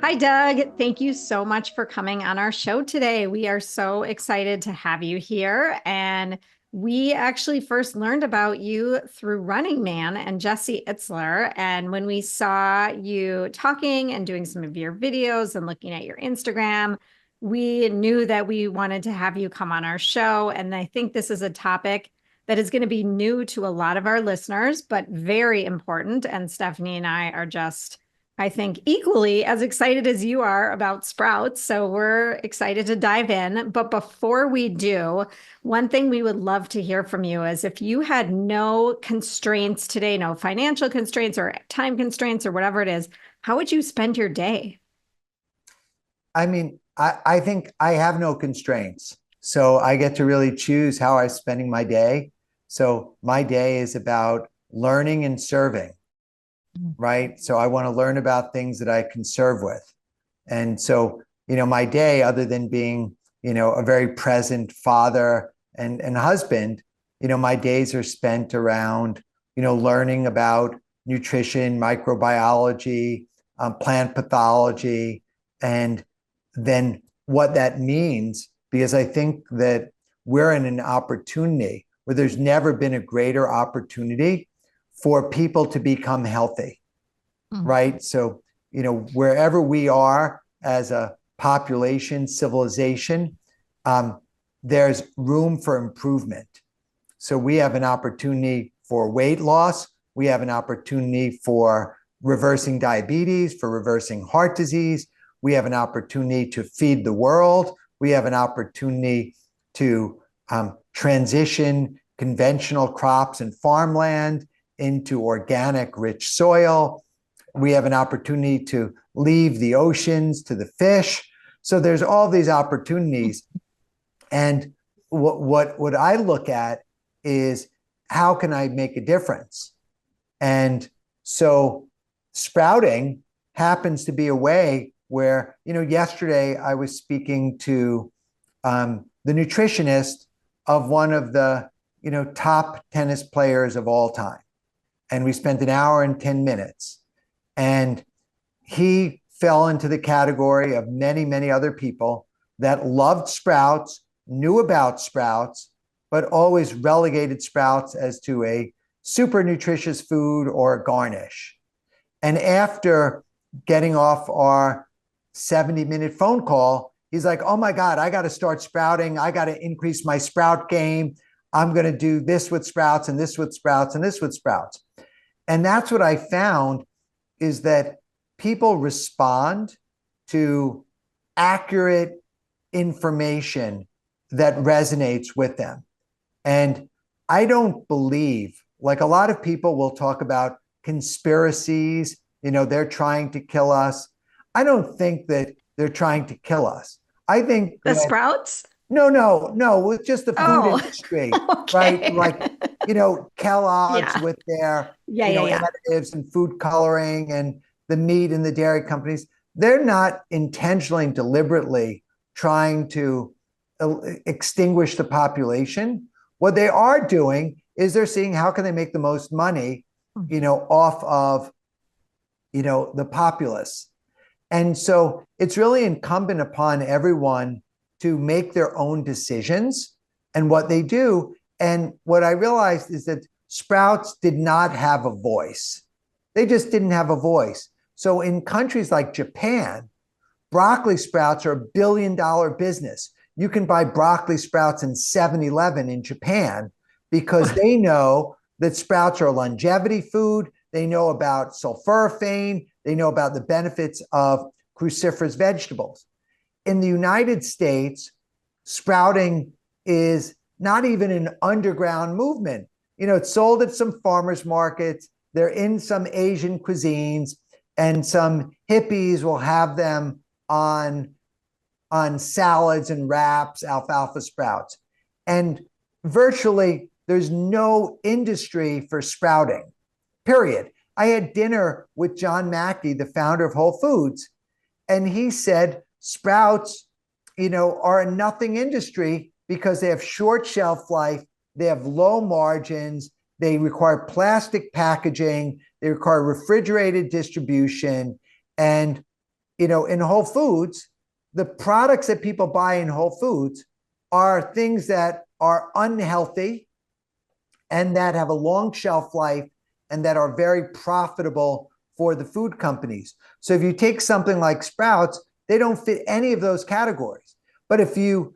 Hi, Doug. Thank you so much for coming on our show today. We are so excited to have you here. And we actually first learned about you through Running Man and Jesse Itzler. And when we saw you talking and doing some of your videos and looking at your Instagram, we knew that we wanted to have you come on our show. And I think this is a topic that is going to be new to a lot of our listeners, but very important. And Stephanie and I are just I think equally as excited as you are about sprouts. So we're excited to dive in. But before we do, one thing we would love to hear from you is if you had no constraints today, no financial constraints or time constraints or whatever it is, how would you spend your day? I think I have no constraints. So I get to really choose how I'm spending my day. So my day is about learning and serving, right? So I want to learn about things that I can serve with. And so, my day, other than being, a very present father and husband, my days are spent around, learning about nutrition, microbiology, plant pathology, and then what that means, because I think that we're in an opportunity where there's never been a greater opportunity for people to become healthy, right? So, wherever we are as a population, civilization, there's room for improvement. So we have an opportunity for weight loss. We have an opportunity for reversing diabetes, for reversing heart disease. We have an opportunity to feed the world. We have an opportunity to transition conventional crops and farmland into organic, rich soil. We have an opportunity to leave the oceans to the fish. So there's all these opportunities. And what I look at is how can I make a difference? And so sprouting happens to be a way where, yesterday I was speaking to the nutritionist of one of the, top tennis players of all time. And we spent an hour and 10 minutes. And he fell into the category of many, many other people that loved sprouts, knew about sprouts, but always relegated sprouts as to a super nutritious food or a garnish. And after getting off our 70-minute phone call, he's like, oh my God, I got to start sprouting. I got to increase my sprout game. I'm going to do this with sprouts and this with sprouts and this with sprouts. And that's what I found is that people respond to accurate information that resonates with them. And I don't believe, like a lot of people will talk about conspiracies, they're trying to kill us. I don't think that they're trying to kill us. I think The that, sprouts? no, with just the food Oh, industry, right? okay. Like, Kellogg's Yeah. with their, Yeah, yeah, yeah. additives and food coloring and the meat and the dairy companies. They're not intentionally and deliberately trying to extinguish the population. What they are doing is they're seeing how can they make the most money, off of, the populace. And so it's really incumbent upon everyone to make their own decisions and what they do. And what I realized is that sprouts did not have a voice. They just didn't have a voice. So in countries like Japan, broccoli sprouts are a billion-dollar business. You can buy broccoli sprouts in 7-Eleven in Japan because they know that sprouts are a longevity food. They know about sulforaphane. They know about the benefits of cruciferous vegetables. In the United States, sprouting is not even an underground movement. It's sold at some farmers markets. They're in some Asian cuisines, and some hippies will have them on salads and wraps, alfalfa sprouts. And virtually there's no industry for sprouting, period. I had dinner with John Mackey, the founder of Whole Foods, and he said sprouts, are a nothing industry because they have short shelf life, they have low margins, they require plastic packaging, they require refrigerated distribution, and in Whole Foods, the products that people buy in Whole Foods are things that are unhealthy and that have a long shelf life and that are very profitable for the food companies. So if you take something like Sprouts, they don't fit any of those categories. But if you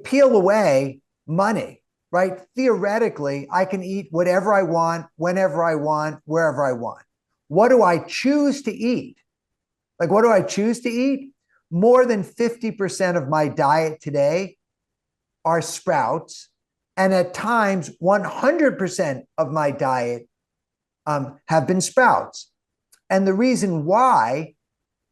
peel away money, right? Theoretically, I can eat whatever I want, whenever I want, wherever I want. What do I choose to eat? Like, what do I choose to eat? More than 50% of my diet today are Sprouts. And at times, 100% of my diet have been Sprouts. And the reason why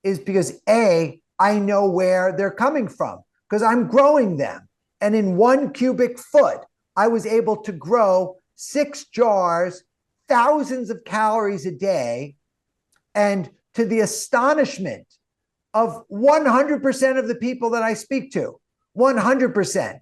is because A, I know where they're coming from because I'm growing them. And in 1 cubic foot, I was able to grow 6 jars, thousands of calories a day. And to the astonishment of 100% of the people that I speak to, 100%,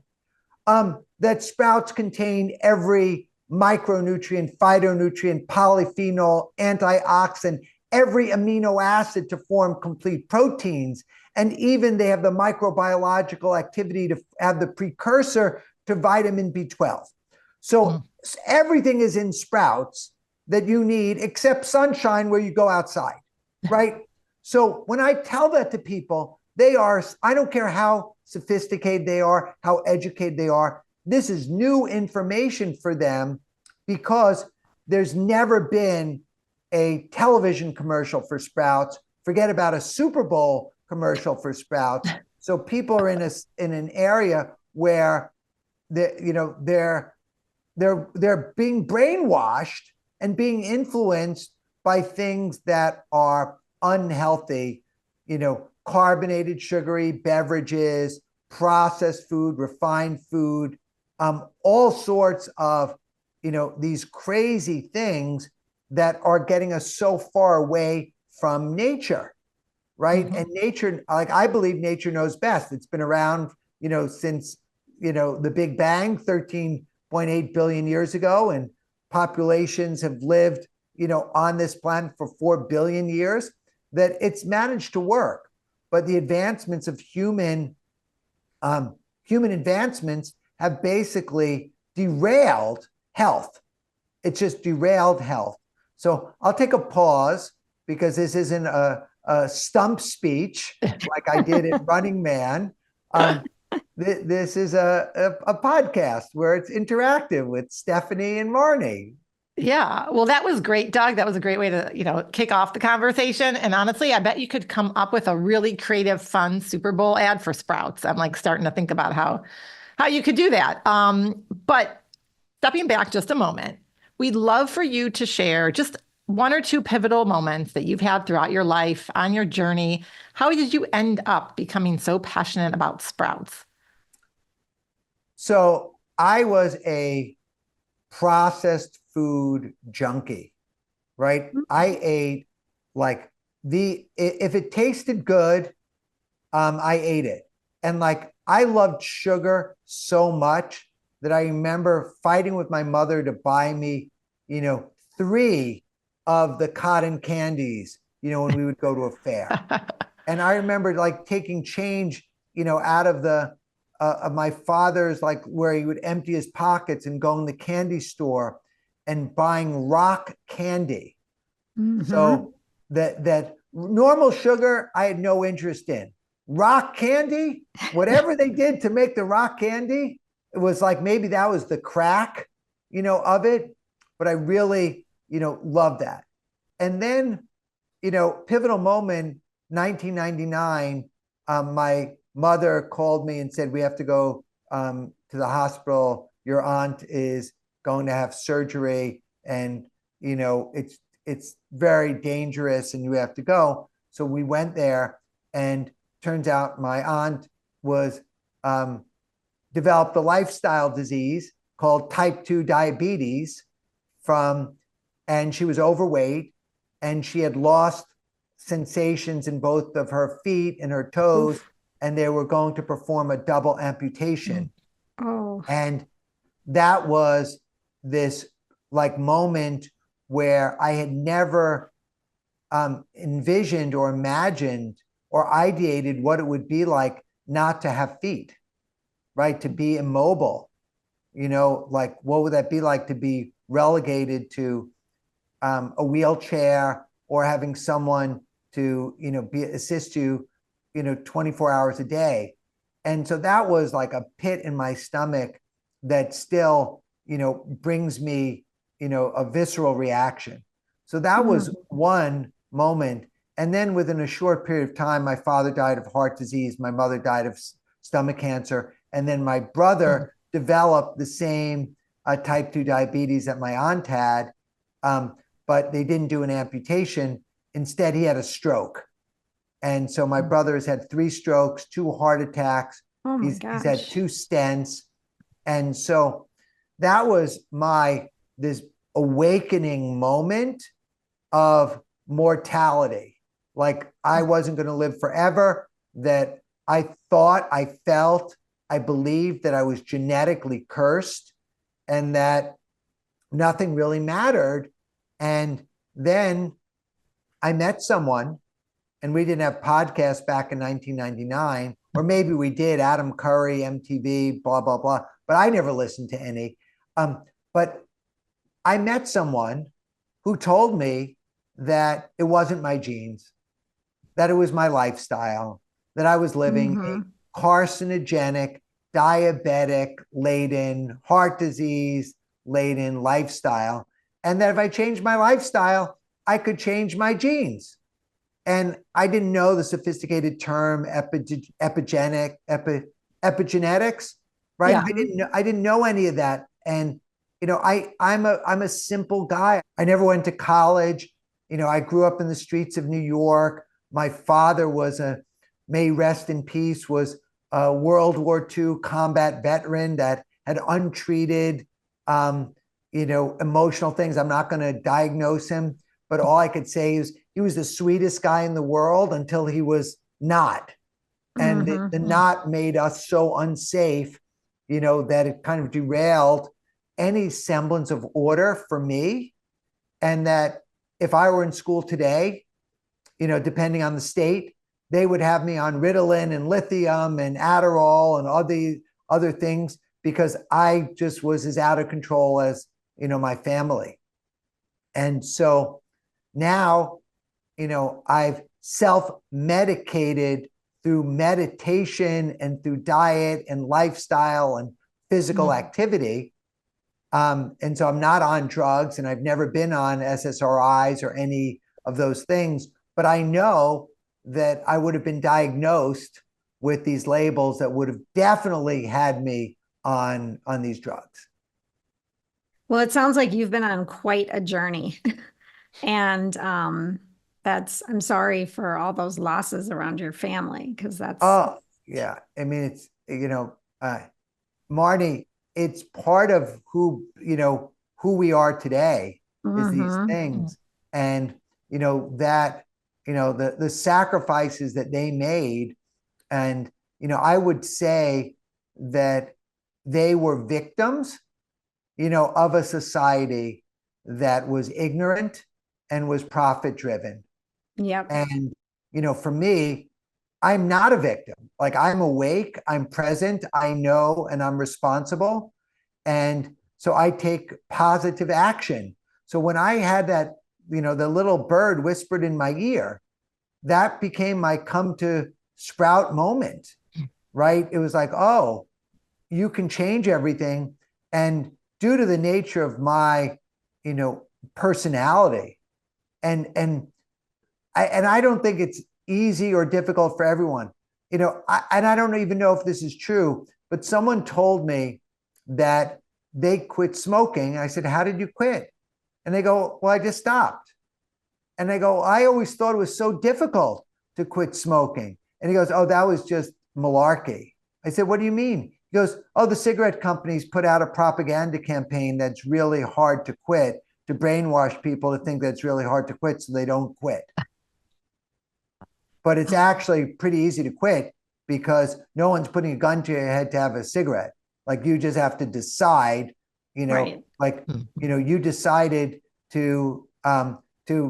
that Sprouts contain every micronutrient, phytonutrient, polyphenol, antioxidant, every amino acid to form complete proteins. And even they have the microbiological activity to have the precursor to vitamin B12. So everything is in Sprouts that you need except sunshine where you go outside, right? So when I tell that to people, I don't care how sophisticated they are, how educated they are. This is new information for them because there's never been a television commercial for Sprouts. Forget about a Super Bowl commercial for Sprouts. So people are in an area where they're being brainwashed and being influenced by things that are unhealthy, carbonated, sugary beverages, processed food, refined food, all sorts of, these crazy things that are getting us so far away from nature, right? And nature, I believe nature knows best. It's been around, since, the Big Bang, 13.8 billion years ago, and populations have lived, on this planet for 4 billion years, that it's managed to work. But the advancements of human advancements have basically derailed health. It's just derailed health. So I'll take a pause because this isn't a stump speech like I did at Running Man. This is a podcast where it's interactive with Stephanie and Marnie. Yeah. Well, that was great, Doug. That was a great way to, kick off the conversation. And honestly, I bet you could come up with a really creative, fun Super Bowl ad for Sprouts. I'm like starting to think about how you could do that. But stepping back just a moment, we'd love for you to share just 1 or 2 pivotal moments that you've had throughout your life on your journey. How did you end up becoming so passionate about Sprouts? So I was a processed food junkie, right? I ate if it tasted good, I ate it. And I loved sugar so much that I remember fighting with my mother to buy me, 3 of the cotton candies, when we would go to a fair. And I remember taking change, out of my father's, where he would empty his pockets and go in the candy store and buying rock candy. So that normal sugar, I had no interest in. Rock candy, whatever they did to make the rock candy, it was maybe that was the crack, of it. But I really, loved that. And then, pivotal moment, 1999, my mother called me and said, we have to go to the hospital. Your aunt is going to have surgery and, it's very dangerous and you have to go. So we went there and turns out my aunt was developed a lifestyle disease called type 2 diabetes and she was overweight and she had lost sensations in both of her feet and her toes. Oof. And they were going to perform a double amputation. Oh. And that was this moment where I had never envisioned or imagined or ideated what it would be like not to have feet, right? To be immobile, like what would that be like to be relegated to a wheelchair, or having someone to, assist you, 24 hours a day. And so that was like a pit in my stomach that still, brings me, a visceral reaction. So that was one moment. And then within a short period of time, my father died of heart disease. My mother died of stomach cancer. And then my brother developed the same type 2 diabetes that my aunt had, but they didn't do an amputation. Instead, he had a stroke. And so my brother has had 3 strokes, 2 heart attacks. Oh my He's gosh. had 2 stents. And so that was this awakening moment of mortality. Like I wasn't going to live forever, that I thought, I felt, I believed that I was genetically cursed and that nothing really mattered. And then I met someone, and we didn't have podcasts back in 1999, or maybe we did, Adam Curry, MTV, blah, blah, blah. But I never listened to any. But I met someone who told me that it wasn't my genes, that it was my lifestyle, that I was living a carcinogenic, diabetic laden, heart disease laden lifestyle. And that if I changed my lifestyle, I could change my genes. And I didn't know the sophisticated term epigenetics, right? Yeah. I didn't know any of that. And I'm a simple guy. I never went to college. I grew up in the streets of New York. My father may rest in peace, was a World War II combat veteran that had untreated, emotional things. I'm not going to diagnose him, but all I could say is he was the sweetest guy in the world until he was not. And the not made us so unsafe, that it kind of derailed any semblance of order for me. And that if I were in school today, depending on the state, they would have me on Ritalin and lithium and Adderall and all the other things, because I just was as out of control as, my family. And so now, I've self-medicated through meditation and through diet and lifestyle and physical activity. And so I'm not on drugs, and I've never been on SSRIs or any of those things, but I know that I would have been diagnosed with these labels that would have definitely had me on these drugs. Well, it sounds like you've been on quite a journey. And I'm sorry for all those losses around your family, because that's. Oh, yeah. I mean, it's, Marnie, it's part of who we are today is these things. And, that, the sacrifices that they made. And, I would say that they were victims, of a society that was ignorant and was profit driven. Yep. And, for me, I'm not a victim. Like, I'm awake, I'm present, I know, and I'm responsible. And so I take positive action. So when I had that, the little bird whispered in my ear, that became my come to sprout moment, right? It was like, oh, you can change everything. And due to the nature of my, personality, and I don't think it's easy or difficult for everyone, and I don't even know if this is true, but someone told me that they quit smoking. I said, how did you quit? And they go, well, I just stopped. And I go, I always thought it was so difficult to quit smoking. And he goes, oh, that was just malarkey. I said, what do you mean? He goes, oh, the cigarette companies put out a propaganda campaign that's really hard to quit, to brainwash people to think that it's really hard to quit so they don't quit. But it's actually pretty easy to quit, because no one's putting a gun to your head to have a cigarette. Like, you just have to decide, Right. like, you decided to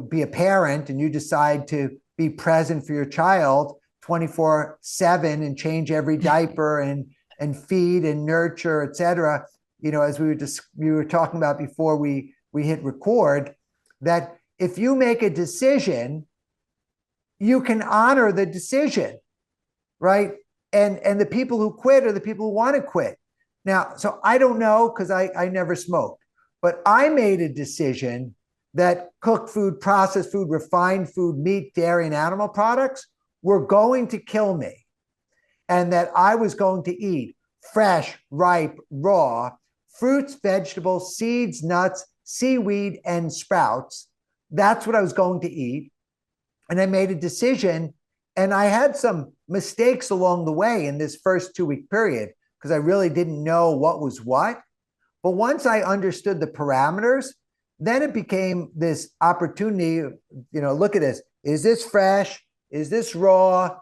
be a parent, and you decide to be present for your child, 24/7 and change every diaper and feed and nurture, et cetera. As we were talking about before we hit record, that if you make a decision, you can honor the decision, right? And the people who quit are the people who want to quit. Now, so I don't know, because I never smoked, but I made a decision that cooked food, processed food, refined food, meat, dairy, and animal products were going to kill me. And that I was going to eat fresh, ripe, raw fruits, vegetables, seeds, nuts, seaweed, and sprouts. That's what I was going to eat. And I made a decision, and I had some mistakes along the way in this first 2-week period because I really didn't know what was what. But once I understood the parameters, then it became this opportunity, look at this. Is this fresh? Is this raw?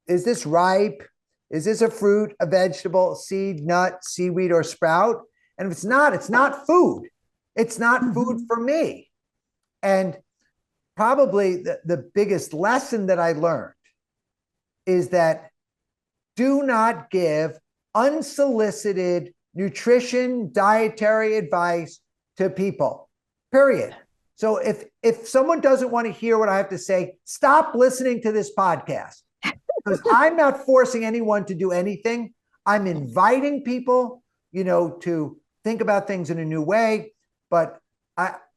Is this ripe? Is this a fruit, a vegetable, seed, nut, seaweed, or sprout? And if it's not food. It's not food for me. And probably the biggest lesson that I learned is that do not give unsolicited nutrition, dietary advice to people, period. So if someone doesn't want to hear what I have to say, stop listening to this podcast. Because I'm not forcing anyone to do anything. I'm inviting people, to think about things in a new way. But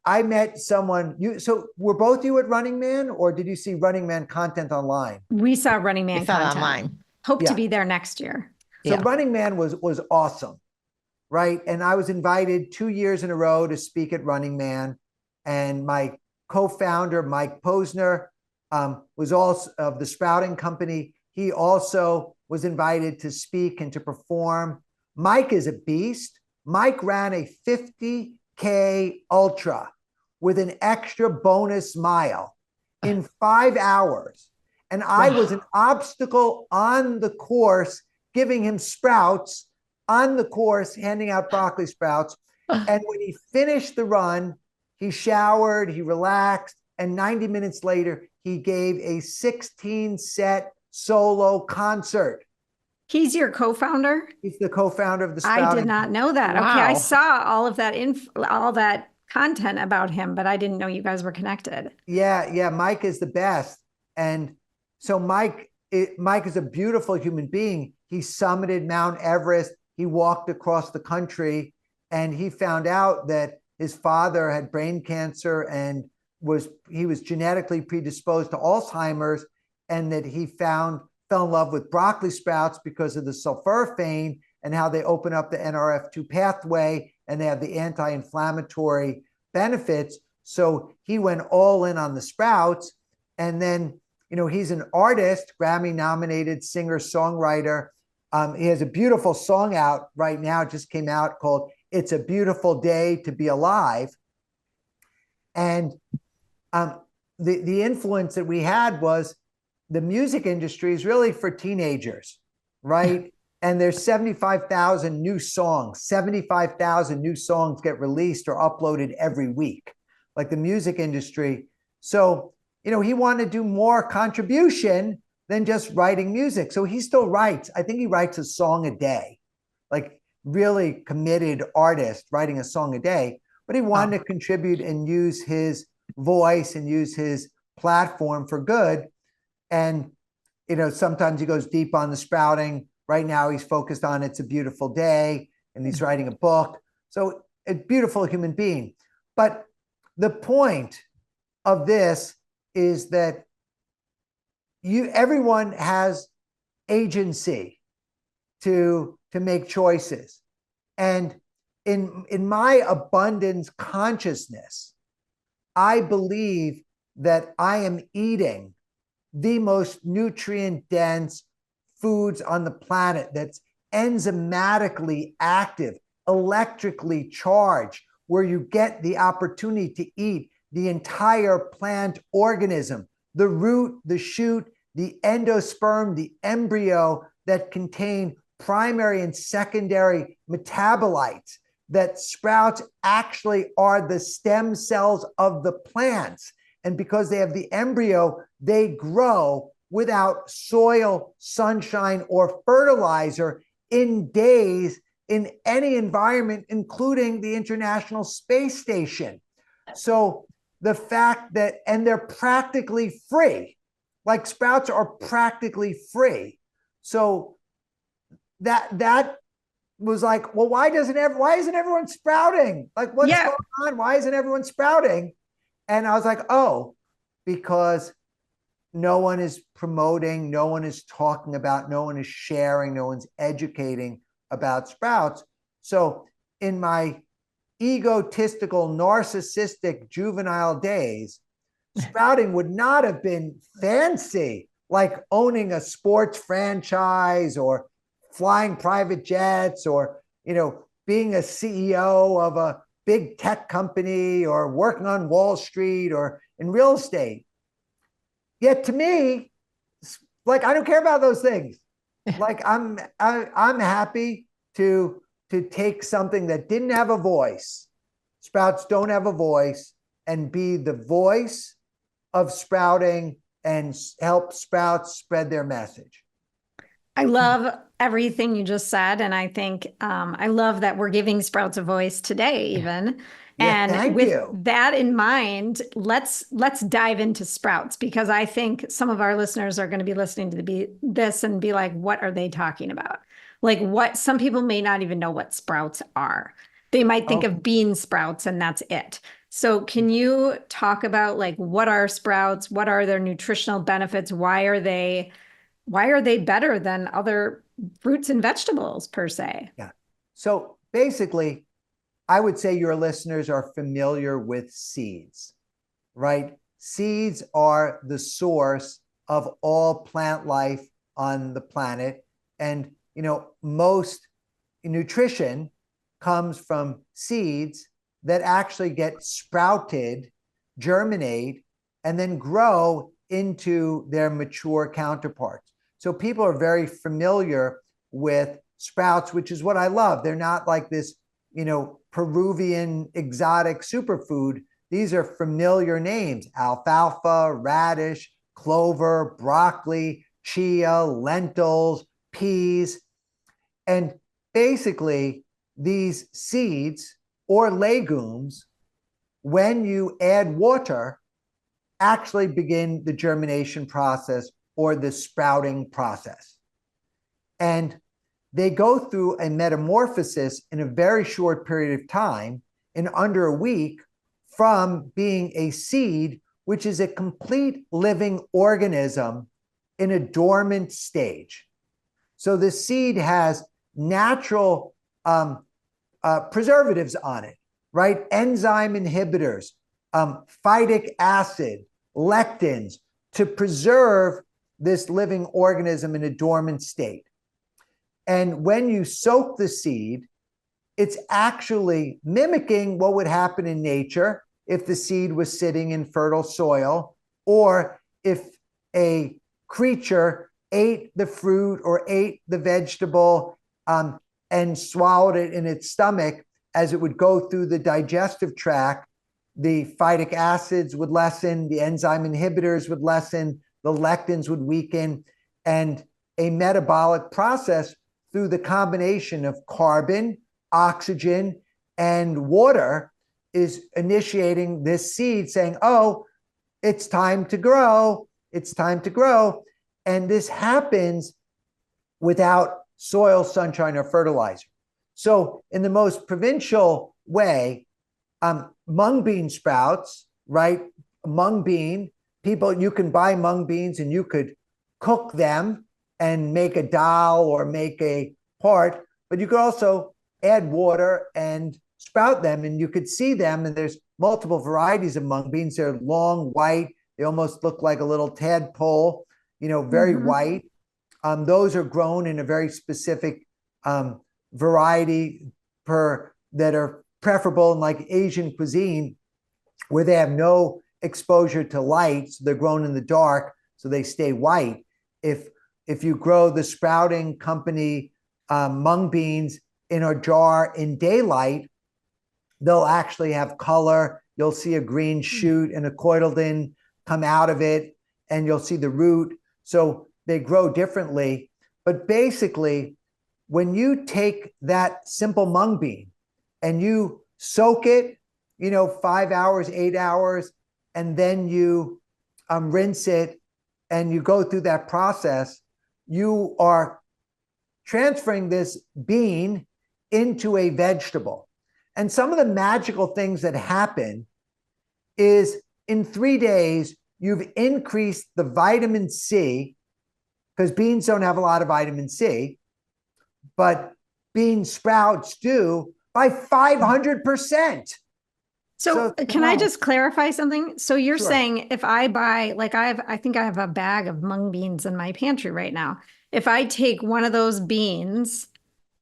I met someone, so were both you at Running Man, or did you see Running Man content online? We saw Running Man content online. Hope to be there next year. So Running Man was awesome, right? And I was invited 2 years in a row to speak at Running Man. And my co-founder, Mike Posner, was also of the Sprouting Company. He also was invited to speak and to perform. Mike is a beast. Mike ran a 50K ultra with an extra bonus mile in 5 hours. And I was an obstacle on the course, giving him sprouts on the course, handing out broccoli sprouts. And when he finished the run, he showered, he relaxed, and 90 minutes later, he gave a 16-set solo concert. He's your co-founder? He's the co-founder of the Sprouting. I did not know that. Wow. Okay, I saw all of that all that content about him, but I didn't know you guys were connected. Yeah, Mike is the best. And so Mike is a beautiful human being. He summited Mount Everest. He walked across the country, and he found out that his father had brain cancer and he was genetically predisposed to Alzheimer's, and that he fell in love with broccoli sprouts because of the sulforaphane and how they open up the NRF2 pathway and they have the anti-inflammatory benefits. So he went all in on the sprouts. And then, he's an artist, Grammy-nominated singer-songwriter. He has a beautiful song out right now, it just came out, called "It's a Beautiful Day to Be Alive." And the influence that we had was the music industry is really for teenagers, right? And there's 75,000 new songs. 75,000 new songs get released or uploaded every week, like the music industry. So, he wanted to do more contribution than just writing music. So he still writes. I think he writes a song a day, like really committed artist writing a song a day. But he wanted to contribute and use his voice and use his platform for good. And, sometimes he goes deep on the sprouting. Right now he's focused on "It's a Beautiful Day," and he's writing a book. So a beautiful human being. But the point of this is that everyone has agency to make choices. And in my abundance consciousness, I believe that I am eating the most nutrient-dense foods on the planet, that's enzymatically active, electrically charged, where you get the opportunity to eat the entire plant organism, the root, the shoot, the endosperm, the embryo, that contain primary and secondary metabolites, that sprouts actually are the stem cells of the plants. And because they have the embryo, they grow without soil, sunshine, or fertilizer in days in any environment, including the International Space Station. So the fact that, and they're practically free, like sprouts are practically free. So that was like, well, why isn't everyone sprouting? Like, what's going on? Why isn't everyone sprouting? And I was like, oh, because no one is promoting, no one is talking about, no one is sharing, no one's educating about sprouts. So in my egotistical, narcissistic, juvenile days, sprouting would not have been fancy, like owning a sports franchise or flying private jets or, being a CEO of a big tech company or working on Wall Street or in real estate. Yet to me, like, I don't care about those things. Like I'm happy to take something that didn't have a voice. Sprouts don't have a voice, and be the voice of sprouting and help sprouts spread their message. I love everything you just said. And I think I love that we're giving sprouts a voice today, even. Yeah, And with that in mind, let's dive into sprouts, because I think some of our listeners are going to be listening to this and be like, what are they talking about? Like, what, some people may not even know what sprouts are. They might think of bean sprouts and that's it. So can you talk about, like, what are sprouts? What are their nutritional benefits? Why are they better than other fruits and vegetables per se? Yeah. So basically, I would say your listeners are familiar with seeds, right? Seeds are the source of all plant life on the planet. And, most nutrition comes from seeds that actually get sprouted, germinate, and then grow into their mature counterparts. So people are very familiar with sprouts, which is what I love. They're not like this, Peruvian exotic superfood. These are familiar names: alfalfa, radish, clover, broccoli, chia, lentils, peas. And basically, these seeds or legumes, when you add water, actually begin the germination process or the sprouting process. And they go through a metamorphosis in a very short period of time, in under a week, from being a seed, which is a complete living organism, in a dormant stage. So the seed has natural preservatives on it, right? Enzyme inhibitors, phytic acid, lectins, to preserve this living organism in a dormant state. And when you soak the seed, it's actually mimicking what would happen in nature if the seed was sitting in fertile soil, or if a creature ate the fruit or ate the vegetable and swallowed it in its stomach. As it would go through the digestive tract, the phytic acids would lessen, the enzyme inhibitors would lessen, the lectins would weaken, and a metabolic process through the combination of carbon, oxygen, and water is initiating this seed, saying, oh, it's time to grow, it's time to grow. And this happens without soil, sunshine, or fertilizer. So in the most provincial way, mung bean sprouts, right? Mung bean, you can buy mung beans and you could cook them and make a dal or make a part, but you could also add water and sprout them, and you could see them. And there's multiple varieties of mung beans. They're long, white. They almost look like a little tadpole, very white. Those are grown in a very specific variety that are preferable in like Asian cuisine, where they have no exposure to light. So they're grown in the dark, so they stay white. If you grow the sprouting company mung beans in a jar in daylight, they'll actually have color. You'll see a green shoot and a cotyledon come out of it, and you'll see the root. So they grow differently. But basically, when you take that simple mung bean and you soak it, 5 hours, 8 hours, and then you rinse it and you go through that process, you are transferring this bean into a vegetable. And some of the magical things that happen is in 3 days, you've increased the vitamin C, because beans don't have a lot of vitamin C, but bean sprouts do, by 500%. So can I just clarify something? So you're Sure. saying if I buy, like I think I have a bag of mung beans in my pantry right now. If I take one of those beans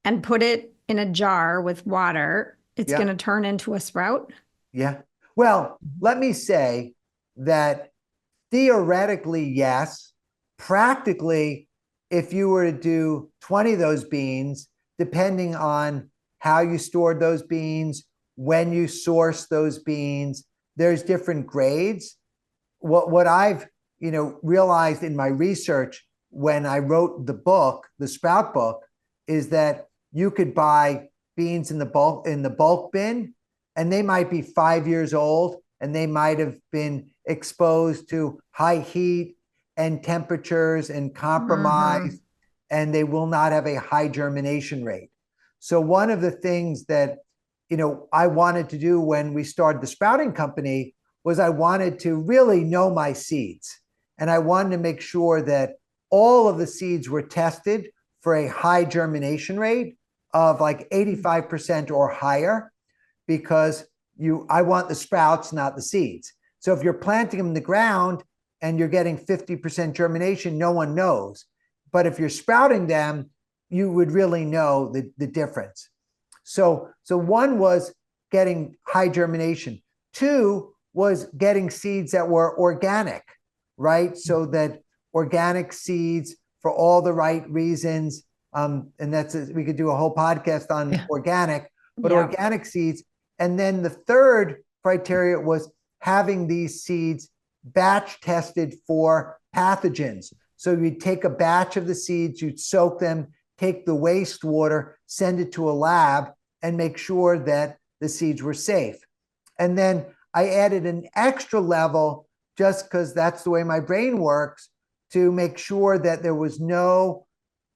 and put it in a jar with water, it's Yeah. going to turn into a sprout? Yeah. Well, let me say that theoretically, yes. Practically, if you were to do 20 of those beans, depending on how you stored those beans, when you source those beans, there's different grades. What I've realized in my research when I wrote the book, the Sprout book, is that you could buy beans in the bulk bin, and they might be 5 years old, and they might have been exposed to high heat and temperatures and compromise, and they will not have a high germination rate. So one of the things that I wanted to do when we started the sprouting company was I wanted to really know my seeds. And I wanted to make sure that all of the seeds were tested for a high germination rate of like 85% or higher, because I want the sprouts, not the seeds. So if you're planting them in the ground and you're getting 50% germination, no one knows. But if you're sprouting them, you would really know the difference. So one was getting high germination. Two was getting seeds that were organic, right? So that organic seeds for all the right reasons. And we could do a whole podcast on organic, but organic seeds. And then the third criteria was having these seeds batch tested for pathogens. So you'd take a batch of the seeds, you'd soak them, take the wastewater, send it to a lab, and make sure that the seeds were safe. And then I added an extra level, just because that's the way my brain works, to make sure that there was no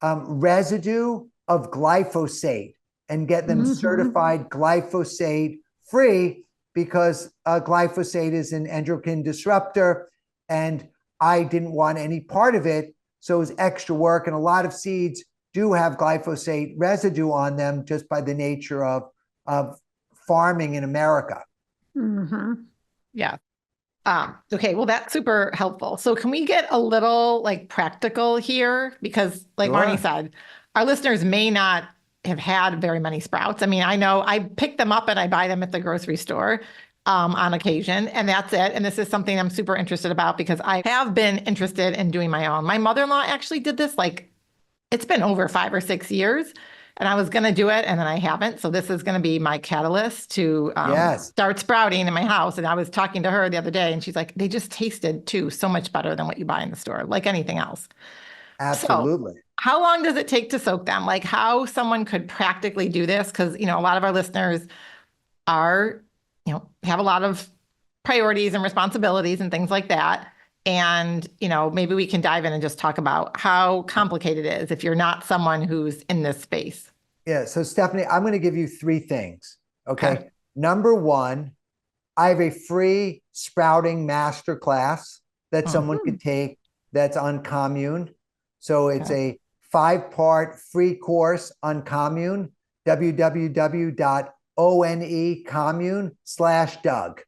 residue of glyphosate, and get them certified glyphosate free, because glyphosate is an endocrine disruptor, and I didn't want any part of it. So it was extra work. And a lot of seeds do have glyphosate residue on them just by the nature of farming in America. Yeah. Okay, well, that's super helpful. So can we get a little practical here? Because like Marnie said, our listeners may not have had very many sprouts. I mean, I know I pick them up and I buy them at the grocery store on occasion, and that's it. And this is something I'm super interested about because I have been interested in doing my own. My mother-in-law actually did this, it's been over 5 or 6 years, and I was going to do it and then I haven't. So this is going to be my catalyst to start sprouting in my house. And I was talking to her the other day and she's like, they just tasted too so much better than what you buy in the store, like anything else. Absolutely. So how long does it take to soak them? Like how someone could practically do this? Because, a lot of our listeners are, have a lot of priorities and responsibilities and things like that. And, maybe we can dive in and just talk about how complicated it is if you're not someone who's in this space. Yeah. So Stephanie, I'm going to give you 3 things. Okay. Number 1, I have a free sprouting masterclass that someone could take that's on Commune. So it's a 5-part free course on Commune, www.onecommune.com/Doug.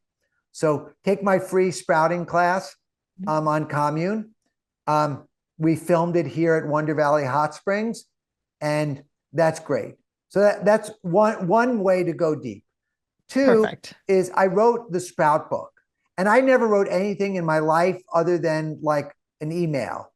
So take my free sprouting class on Commune. We filmed it here at Wonder Valley Hot Springs, and that's great. So that's one way to go deep. 2 is I wrote the Sprout book, and I never wrote anything in my life other than an email.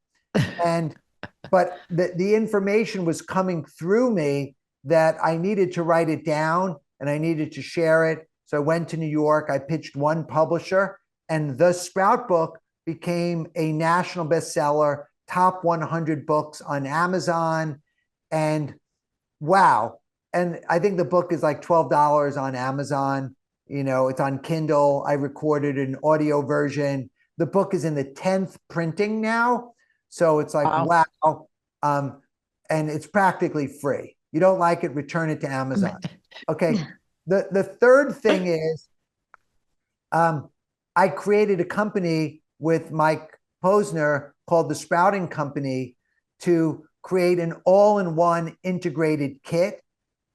But the information was coming through me that I needed to write it down and I needed to share it. So I went to New York, I pitched one publisher, and the Sprout book became a national bestseller, top 100 books on Amazon. And wow. And I think the book is like $12 on Amazon. It's on Kindle. I recorded an audio version. The book is in the 10th printing now. So it's like, wow. And it's practically free. You don't like it, return it to Amazon. Okay. The third thing is, I created a company with Mike Posner called the Sprouting Company to create an all-in-one integrated kit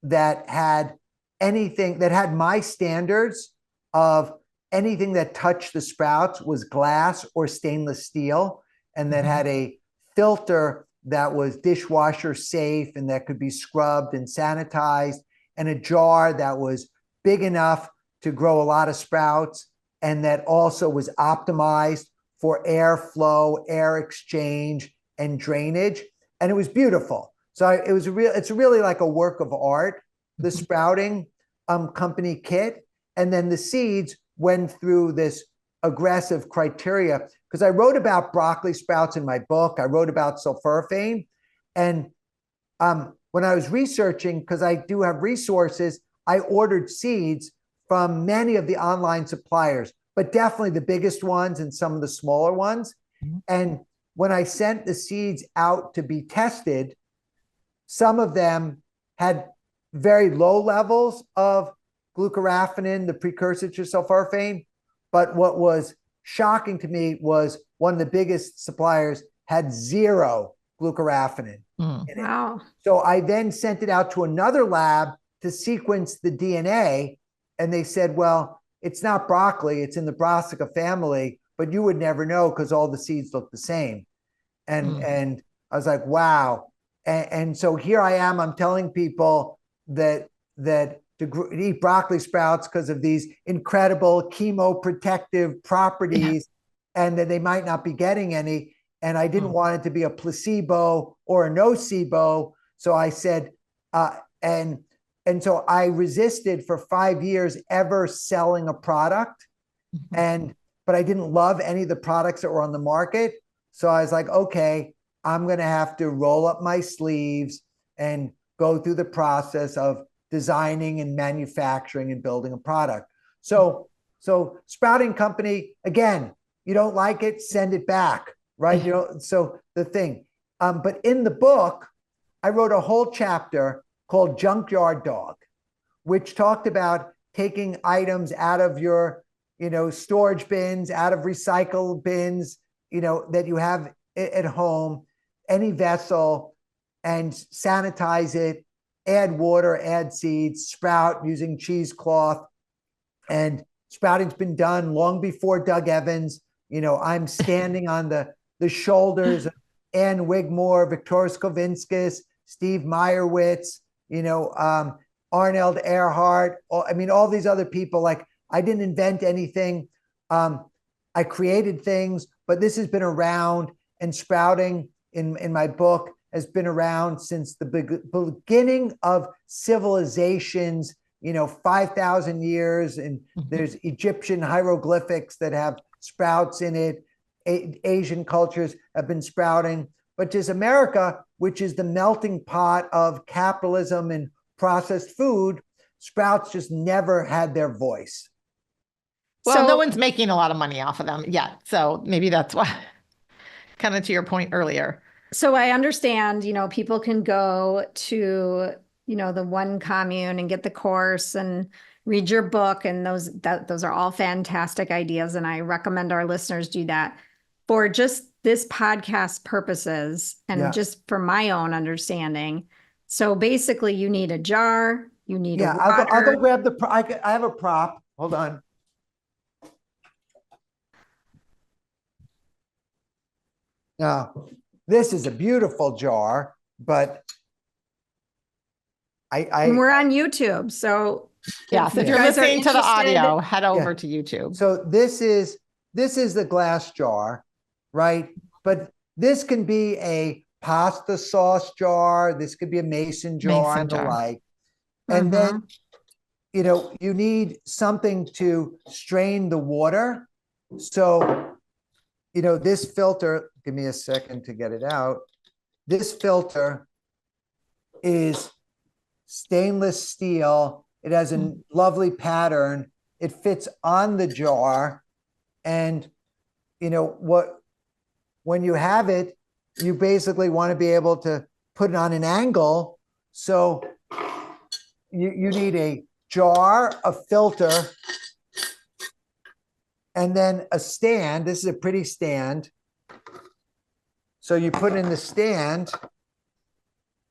that had my standards of anything that touched the sprouts was glass or stainless steel, and that had a filter that was dishwasher safe and that could be scrubbed and sanitized, and a jar that was big enough to grow a lot of sprouts and that also was optimized for airflow, air exchange, and drainage. And it was beautiful. So it's really like a work of art, the Sprouting Company kit. And then the seeds went through this aggressive criteria, because I wrote about broccoli sprouts in my book. I wrote about sulforaphane. And when I was researching, because I do have resources, I ordered seeds from many of the online suppliers, but definitely the biggest ones and some of the smaller ones. And when I sent the seeds out to be tested, some of them had very low levels of glucoraphanin, the precursor to sulforaphane. But what was shocking to me was one of the biggest suppliers had 0 glucoraphanin in it. Wow. So I then sent it out to another lab to sequence the DNA. And they said, well, it's not broccoli, it's in the brassica family, but you would never know because all the seeds look the same. And I was like, wow. And so here I am, I'm telling people that to eat broccoli sprouts because of these incredible chemoprotective properties, and that they might not be getting any. And I didn't want it to be a placebo or a nocebo. So I said, and so I resisted for 5 years ever selling a product. But I didn't love any of the products that were on the market. So I was like, okay, I'm going to have to roll up my sleeves and go through the process of designing and manufacturing and building a product. So Sprouting Company, again, you don't like it, send it back, right? So the thing, but in the book, I wrote a whole chapter called Junkyard Dog, which talked about taking items out of your, storage bins, out of recycle bins, that you have at home, any vessel, and sanitize it, add water, add seeds, sprout using cheesecloth. And sprouting's been done long before Dougevans. I'm standing on the shoulders of Ann Wigmore, Victoria Skovinskis, Steve Meyerowitz, Arnold Earhart. All these other people. Like, I didn't invent anything. I created things, but this has been around, and sprouting in my book has been around since the beginning of civilizations, 5,000 years. And there's Egyptian hieroglyphics that have sprouts in it. Asian cultures have been sprouting, but just America, which is the melting pot of capitalism and processed food, sprouts just never had their voice. Well, no one's making a lot of money off of them yet. So maybe that's why, kind of to your point earlier. So I understand, people can go to, the One Commune and get the course and read your book. And those are all fantastic ideas. And I recommend our listeners do that. For just this podcast purposes and just for my own understanding. So basically you need a jar, you need a water. I'll go grab I have a prop. Hold on. Now, this is a beautiful jar, but and we're on YouTube. So if you're listening to the audio, head over to YouTube. So this is the glass jar, right? But this can be a pasta sauce jar. This could be a mason jar and the like. And then, you need something to strain the water. So, this filter, give me a second to get it out. This filter is stainless steel. It has a lovely pattern. It fits on the jar. And when you have it, you basically want to be able to put it on an angle. So you need a jar, a filter, and then a stand. This is a pretty stand. So you put in the stand,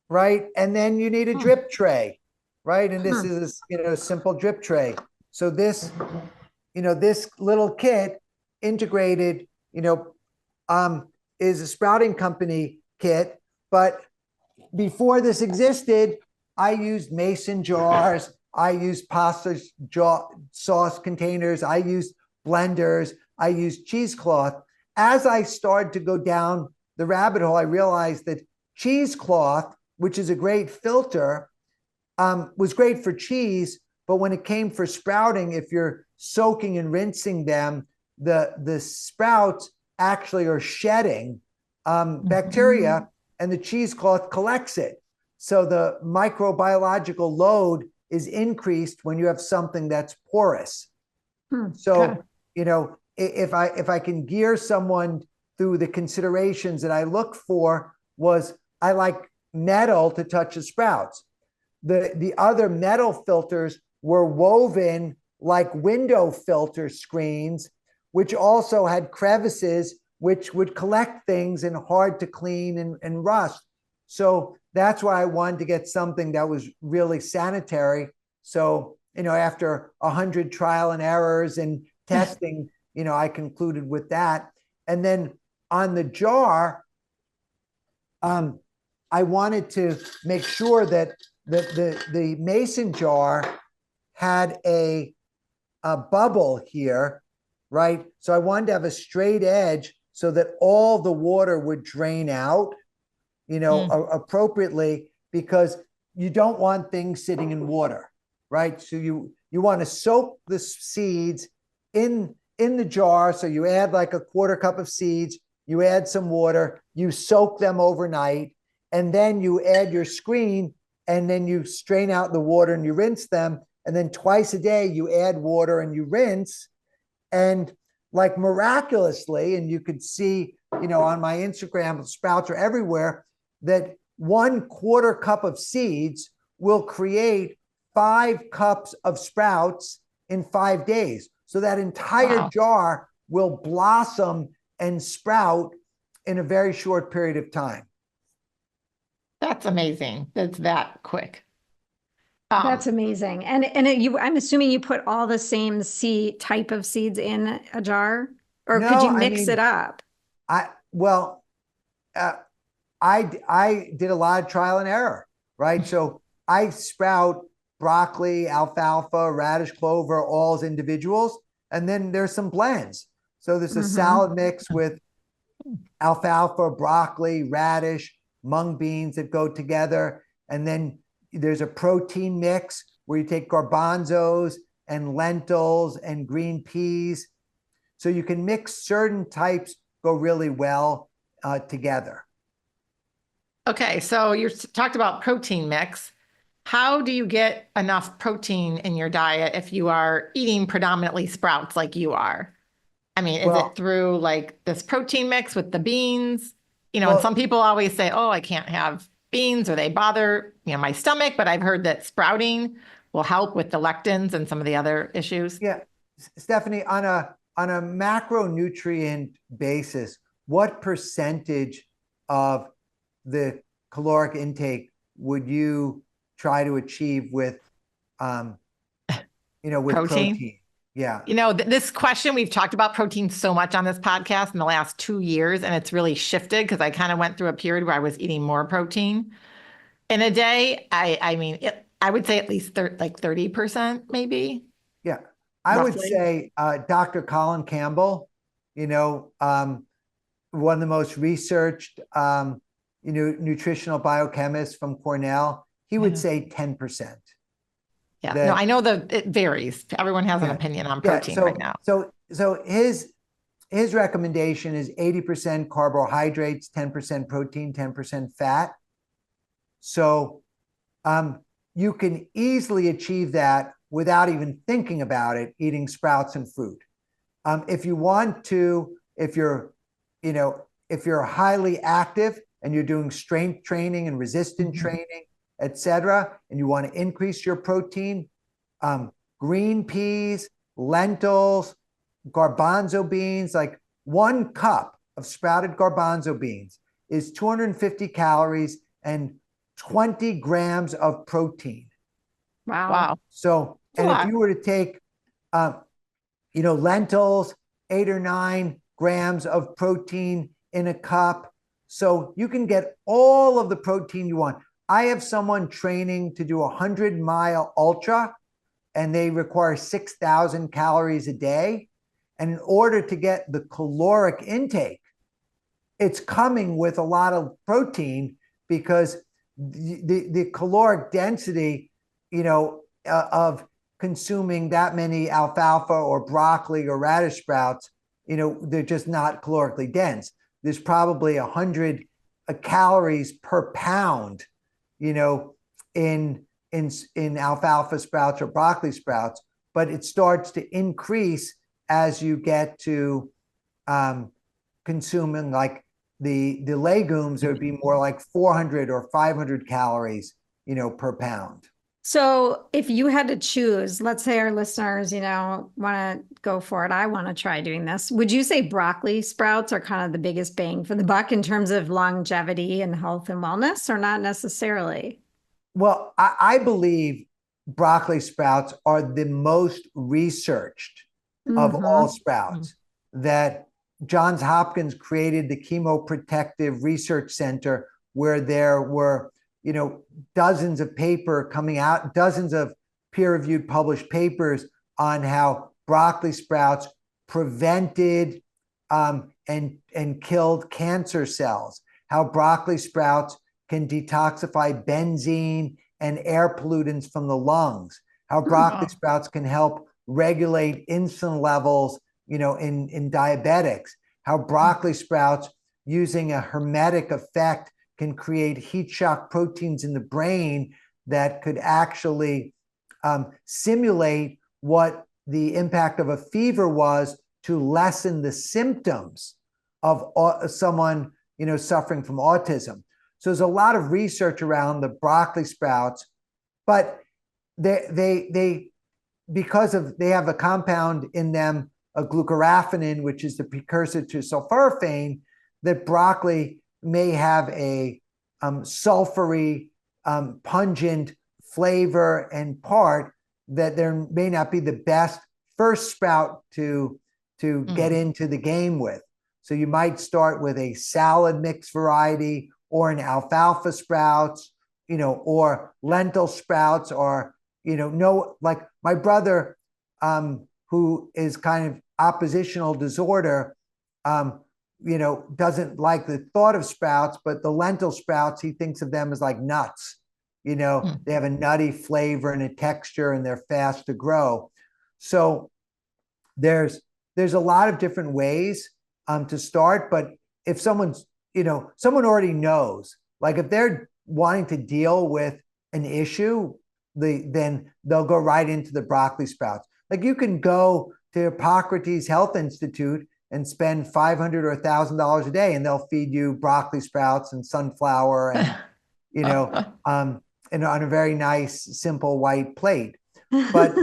right? And then you need a drip tray, right? And this is a simple drip tray. So this little kit integrated, is a sprouting company kit. But before this existed, I used mason jars. I used pasta sauce containers. I used blenders. I used cheesecloth. As I started to go down the rabbit hole, I realized that cheesecloth, which is a great filter, was great for cheese. But when it came for sprouting, if you're soaking and rinsing them, the sprouts actually are shedding bacteria, and the cheesecloth collects it. So the microbiological load is increased when you have something that's porous. So, if I can gear someone through the considerations that I look for, was I like metal to touch the sprouts. The other metal filters were woven like window filter screens, which also had crevices, which would collect things and hard to clean and rust. So that's why I wanted to get something that was really sanitary. So, after 100 trial and errors and testing, I concluded with that. And then on the jar, I wanted to make sure that the mason jar had a bubble here, right? So I wanted to have a straight edge so that all the water would drain out, appropriately, because you don't want things sitting in water, right? So you want to soak the seeds in the jar. So you add like a quarter cup of seeds, you add some water, you soak them overnight, and then you add your screen, and then you strain out the water and you rinse them. And then twice a day you add water and you rinse. And like miraculously, and you could see, on my Instagram, sprouts are everywhere, that 1/4 cup of seeds will create 5 cups of sprouts in 5 days. So that entire jar will blossom and sprout in a very short period of time. That's amazing. That's that quick. That's amazing. And I'm assuming you put all the same type of seeds in a jar, or could you mix it up? I did a lot of trial and error, right? So I sprout broccoli, alfalfa, radish, clover, all as individuals. And then there's some blends. So there's a salad mix with alfalfa, broccoli, radish, mung beans that go together. And then there's a protein mix where you take garbanzos and lentils and green peas. So you can mix certain types, go really well together. Okay, so you talked about protein mix. How do you get enough protein in your diet if you are eating predominantly sprouts like you are? I mean, is it through like this protein mix with the beans? And some people always say, oh, I can't have beans or they bother, my stomach, but I've heard that sprouting will help with the lectins and some of the other issues. Yeah, Stephanie, on a macronutrient basis, what percentage of the caloric intake would you try to achieve with protein? Yeah. This question, we've talked about protein so much on this podcast in the last 2 years, and it's really shifted because I kind of went through a period where I was eating more protein in a day. I would say at least 30%, maybe. Yeah. I would say Dr. Colin Campbell, one of the most researched, nutritional biochemists from Cornell, he would say 10%. Yeah, no, I know that it varies. Everyone has an opinion on protein right now. So his recommendation is 80% carbohydrates, 10% protein, 10% fat. So you can easily achieve that without even thinking about it, eating sprouts and fruit. If you want to, if you're highly active and you're doing strength training and resistance training, etc., and you want to increase your protein, green peas, lentils, garbanzo beans, like 1 cup of sprouted garbanzo beans is 250 calories and 20 grams of protein. Wow. So, and if you were to take, lentils, 8 or 9 grams of protein in a cup, so you can get all of the protein you want. I have someone training to do a 100-mile ultra, and they require 6,000 calories a day. And in order to get the caloric intake, it's coming with a lot of protein, because the caloric density, of consuming that many alfalfa or broccoli or radish sprouts, they're just not calorically dense. There's probably 100 calories per pound, in alfalfa sprouts or broccoli sprouts, but it starts to increase as you get to consuming like the legumes. It would be more like 400 or 500 calories, per pound. So if you had to choose, let's say our listeners, want to go for it. I want to try doing this. Would you say broccoli sprouts are kind of the biggest bang for the buck in terms of longevity and health and wellness, or not necessarily? Well, I believe broccoli sprouts are the most researched of all sprouts. That Johns Hopkins created the Chemoprotective Research Center, where there were, dozens of paper coming out, dozens of peer-reviewed published papers on how broccoli sprouts prevented and killed cancer cells, how broccoli sprouts can detoxify benzene and air pollutants from the lungs, how broccoli sprouts can help regulate insulin levels, in diabetics, how broccoli sprouts, using a hermetic effect, can create heat shock proteins in the brain that could actually simulate what the impact of a fever was to lessen the symptoms of someone, suffering from autism. So there's a lot of research around the broccoli sprouts, but they because they have a compound in them, a glucoraphanin, which is the precursor to sulforaphane, that broccoli may have a sulfury, pungent flavor and part that there may not be the best first sprout to get into the game with. So you might start with a salad mix variety, or an alfalfa sprouts, or lentil sprouts, or, like my brother, who is kind of oppositional disorder, doesn't like the thought of sprouts, but the lentil sprouts, he thinks of them as like nuts. They have a nutty flavor and a texture, and they're fast to grow. So there's a lot of different ways to start. But if someone's, someone already knows, like if they're wanting to deal with an issue, then they'll go right into the broccoli sprouts. Like you can go to Hippocrates Health Institute and spend $500 or $1,000 a day, and they'll feed you broccoli sprouts and sunflower and, and on a very nice, simple white plate. But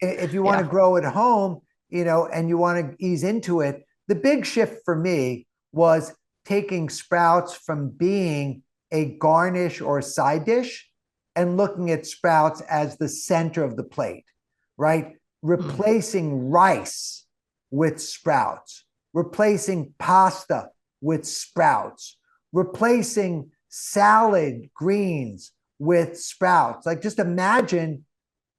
if you want to grow at home, and you want to ease into it, the big shift for me was taking sprouts from being a garnish or a side dish and looking at sprouts as the center of the plate, right? Replacing rice with sprouts, replacing pasta with sprouts, replacing salad greens with sprouts. Like just imagine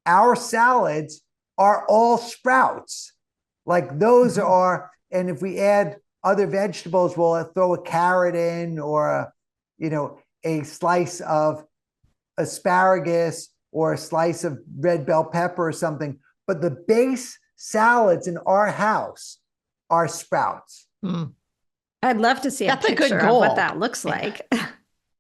our salads are all sprouts. Like those are, and if we add other vegetables, we'll throw a carrot in, or a slice of asparagus, or a slice of red bell pepper or something. But the base salads in our house are sprouts. Mm. I'd love to see a That's a good picture of what goal. that looks like.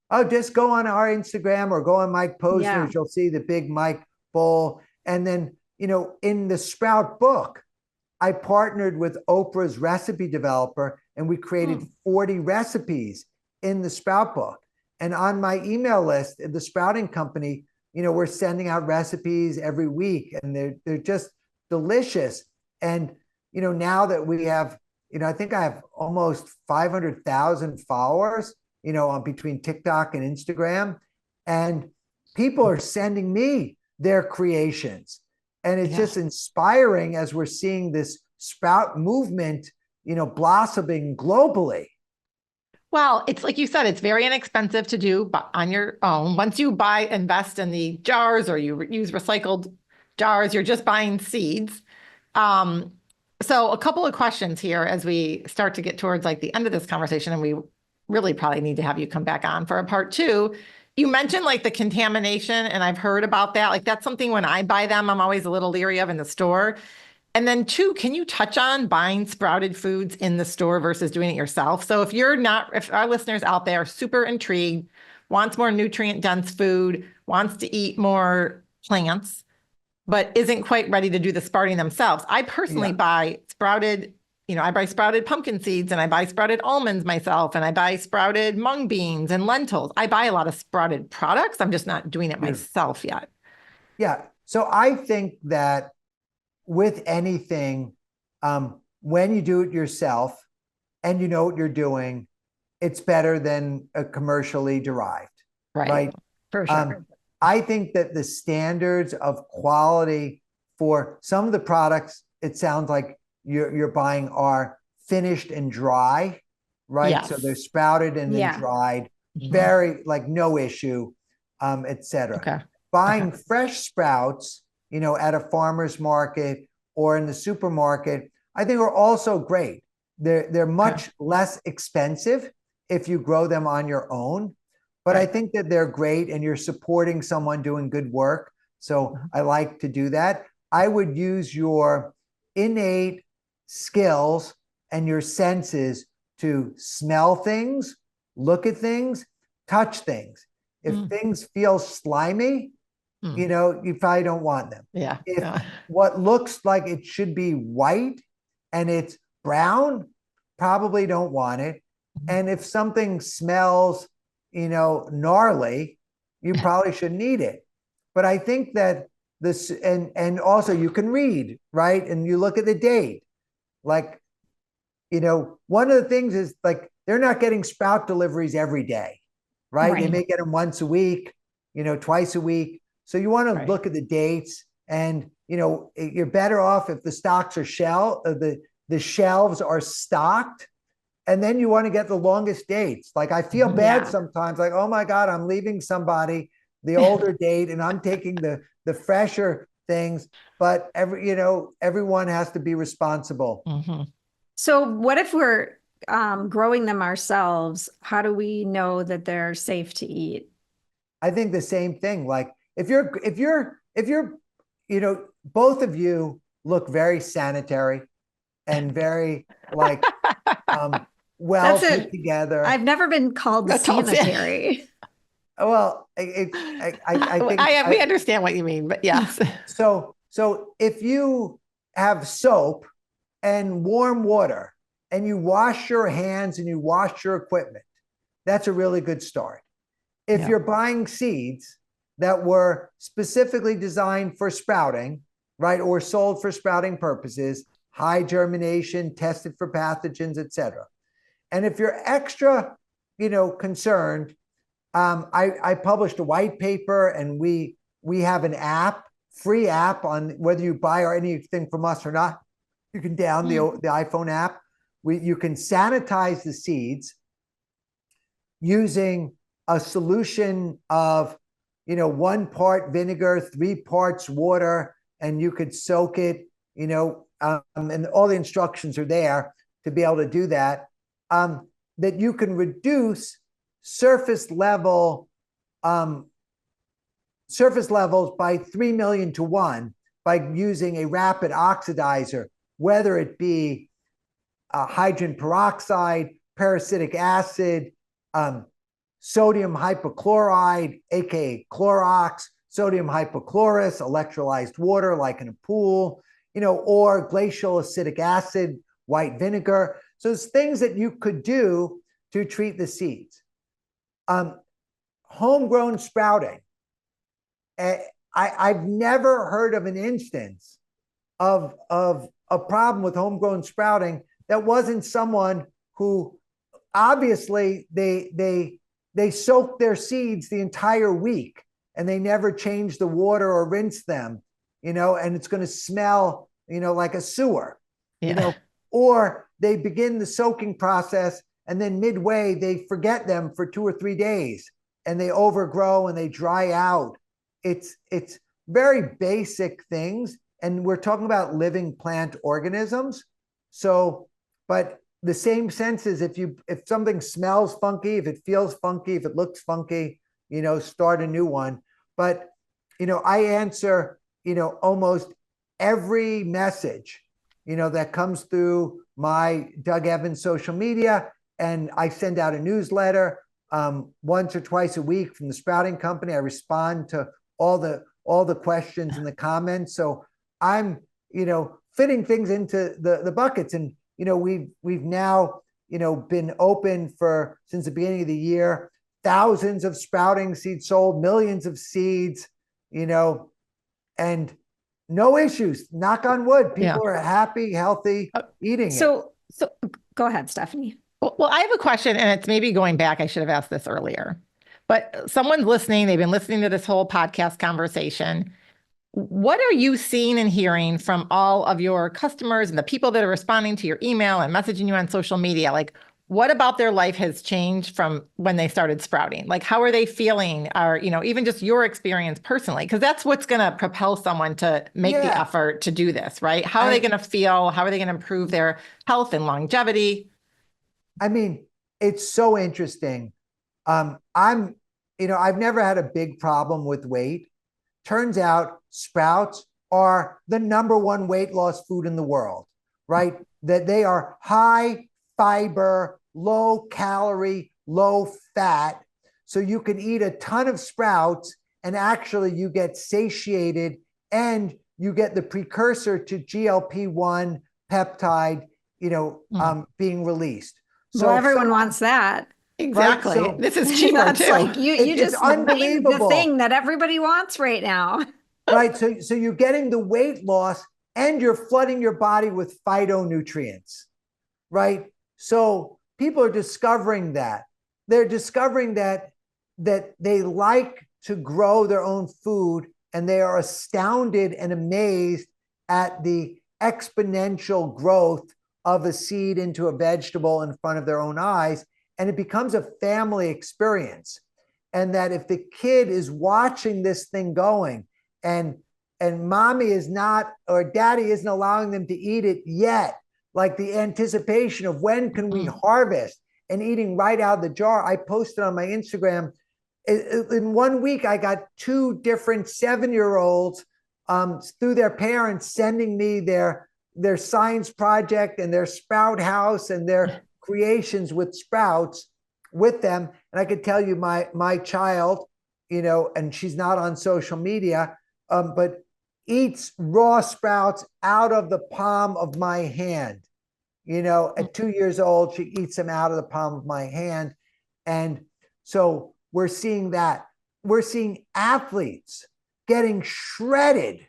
Oh, just go on our Instagram or go on Mike Posner's. Yeah. You'll see the big Mike bowl. And then, in the sprout book, I partnered with Oprah's recipe developer and we created 40 recipes in the sprout book. And on my email list, the sprouting company, we're sending out recipes every week and they're just delicious. And, now that we have, I think I have almost 500,000 followers, on between TikTok and Instagram. And people are sending me their creations. And it's just inspiring as we're seeing this sprout movement, blossoming globally. Well, it's like you said, it's very inexpensive to do on your own. Once you invest in the jars or you use recycled jars, you're just buying seeds. So a couple of questions here as we start to get towards like the end of this conversation, and we really probably need to have you come back on for a part 2. You mentioned like the contamination, and I've heard about that. Like that's something when I buy them, I'm always a little leery of in the store. And then 2, can you touch on buying sprouted foods in the store versus doing it yourself? So if our listeners out there are super intrigued, wants more nutrient dense food, wants to eat more plants, but isn't quite ready to do the sprouting themselves. I personally buy sprouted, I buy sprouted pumpkin seeds and I buy sprouted almonds myself and I buy sprouted mung beans and lentils. I buy a lot of sprouted products. I'm just not doing it myself yet. Yeah. So I think that with anything, when you do it yourself and you know what you're doing, it's better than a commercially derived. Right. For sure. I think that the standards of quality for some of the products, it sounds like you're buying are finished and dry, right? Yes. So they're sprouted and then dried, very like no issue, et cetera. Okay. Buying fresh sprouts, at a farmer's market or in the supermarket, I think are also great. They're much less expensive if you grow them on your own. But I think that they're great and you're supporting someone doing good work. So I like to do that. I would use your innate skills and your senses to smell things, look at things, touch things. If things feel slimy, you probably don't want them. If what looks like it should be white and it's brown, probably don't want it. And if something smells gnarly, you probably shouldn't eat it. But I think that this, and also you can read, right? And you look at the date. Like, one of the things is like, they're not getting sprout deliveries every day, right? They may get them once a week, twice a week. So you want to look at the dates and, you're better off if the stocks are the shelves are stocked. And then you want to get the longest dates. Like I feel bad sometimes, like, oh my God, I'm leaving somebody the older date and I'm taking the fresher things. But everyone has to be responsible. So what if we're growing them ourselves? How do we know that they're safe to eat? I think the same thing. Like if you're, both of you look very sanitary and very like, well put together. I've never been called sanitary. Well, I think we understand what you mean, but yes. So if you have soap and warm water and you wash your hands and you wash your equipment, that's a really good start. If you're buying seeds that were specifically designed for sprouting, right, or sold for sprouting purposes, high germination, tested for pathogens, et cetera. And if you're extra, concerned, I published a white paper and we have an app, free app on whether you buy or anything from us or not. You can download the iPhone app. You can sanitize the seeds using a solution of, 1 part vinegar, 3 parts water, and you could soak it, and all the instructions are there to be able to do that. That you can reduce surface levels by 3 million to 1 by using a rapid oxidizer, whether it be hydrogen peroxide, parasitic acid, sodium hypochloride, aka Clorox, sodium hypochlorous, electrolyzed water like in a pool, or glacial acidic acid, white vinegar. So there's things that you could do to treat the seeds. Homegrown sprouting. I've never heard of an instance of a problem with homegrown sprouting that wasn't someone who obviously they soaked their seeds the entire week and they never changed the water or rinsed them, and it's going to smell, like a sewer, or they begin the soaking process and then midway they forget them for 2 or 3 days and they overgrow and they dry out. It's very basic things. And we're talking about living plant organisms. So, but the same sense is if something smells funky, if it feels funky, if it looks funky, start a new one. But, I answer, almost every message, that comes through my Dougevans social media. And I send out a newsletter once or twice a week from the sprouting company. I respond to all the questions in the comments. So I'm, fitting things into the buckets. And, we've now, been open since the beginning of the year, thousands of sprouting seeds sold, millions of seeds, and no issues. Knock on wood. People are happy, healthy, eating it. So go ahead, Stephanie. Well, I have a question, and it's maybe going back. I should have asked this earlier, but someone's listening. They've been listening to this whole podcast conversation. What are you seeing and hearing from all of your customers and the people that are responding to your email and messaging you on social media? Like, what about their life has changed from when they started sprouting? Like, how are they feeling? Or, even just your experience personally, because that's what's going to propel someone to make the effort to do this, right? How are they going to feel? How are they going to improve their health and longevity? I mean, it's so interesting. I've never had a big problem with weight. Turns out sprouts are the #1 weight loss food in the world, right? That they are high fiber, low calorie, low fat. So you can eat a ton of sprouts and actually you get satiated and you get the precursor to GLP-1 peptide, being released. So everyone wants that. Exactly. Right? So this is cheaper too. Like you just named the thing that everybody wants right now. Right. So you're getting the weight loss and you're flooding your body with phytonutrients. Right. So people are discovering that. They're discovering that they like to grow their own food and they are astounded and amazed at the exponential growth of a seed into a vegetable in front of their own eyes. And it becomes a family experience. And that if the kid is watching this thing going and mommy is not, or daddy isn't allowing them to eat it yet, like the anticipation of when can we harvest and eating right out of the jar. I posted on my Instagram, in 1 week, I got 2 different 7-year-olds through their parents sending me their science project and their sprout house and their creations with sprouts with them. And I could tell you my child, and she's not on social media, but eats raw sprouts out of the palm of my hand. At 2 years old, she eats them out of the palm of my hand. And so we're seeing that. We're seeing athletes getting shredded,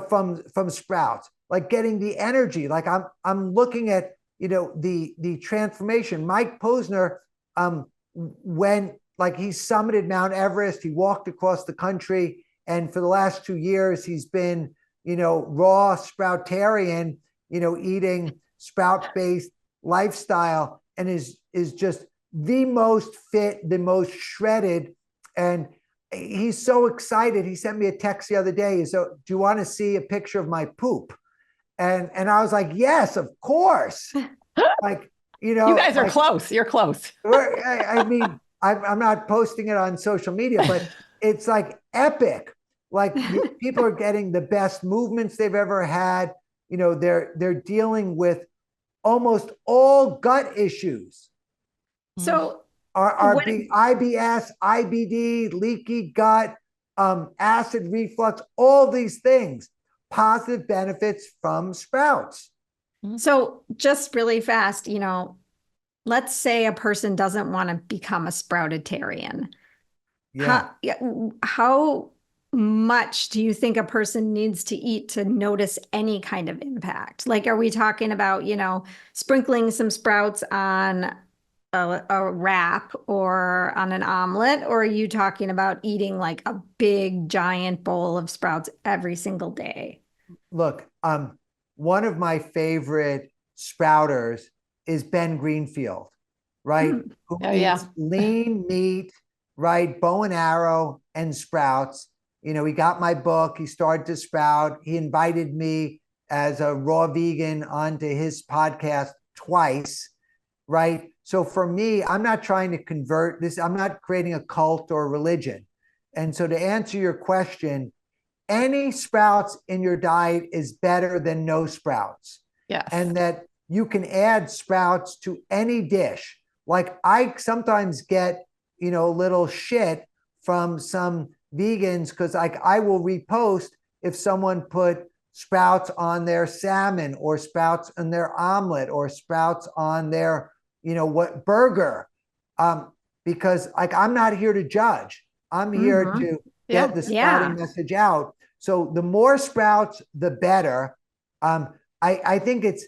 from sprouts, like getting the energy. Like I'm looking at, the transformation. Mike Posner, when he summited Mount Everest, he walked across the country. And for the last 2 years, he's been, raw sproutarian, eating sprout-based lifestyle and is just the most fit, the most shredded. And he's so excited. He sent me a text the other day. So, do you want to see a picture of my poop? And I was like, yes, of course. You guys are close. You're close. I mean, I'm not posting it on social media, but it's like epic. Like people are getting the best movements they've ever had. They're dealing with almost all gut issues So are what, being IBS, IBD, leaky gut, acid reflux, all these things, positive benefits from sprouts. so just really fast, let's say a person doesn't want to become a sproutitarian. Yeah. How much do you think a person needs to eat to notice any kind of impact? Like, are we talking about, sprinkling some sprouts on a wrap or on an omelet? Or are you talking about eating like a big giant bowl of sprouts every single day? Look, one of my favorite sprouters is Ben Greenfield, right? Mm. Who Oh, yeah. eats lean meat, right? Bow and arrow and sprouts. He got my book. He started to sprout. He invited me as a raw vegan onto his podcast twice, right? So for me, I'm not trying to convert this. I'm not creating a cult or a religion. And so to answer your question, any sprouts in your diet is better than no sprouts. Yes. And that you can add sprouts to any dish. Like I sometimes get, a little shit from some vegans because like I will repost if someone put sprouts on their salmon or sprouts on their omelet or sprouts on their, what burger. Because like I'm not here to judge. I'm here Mhm. to Yeah. get the sprouting Yeah. message out. So the more sprouts, the better. I think it's,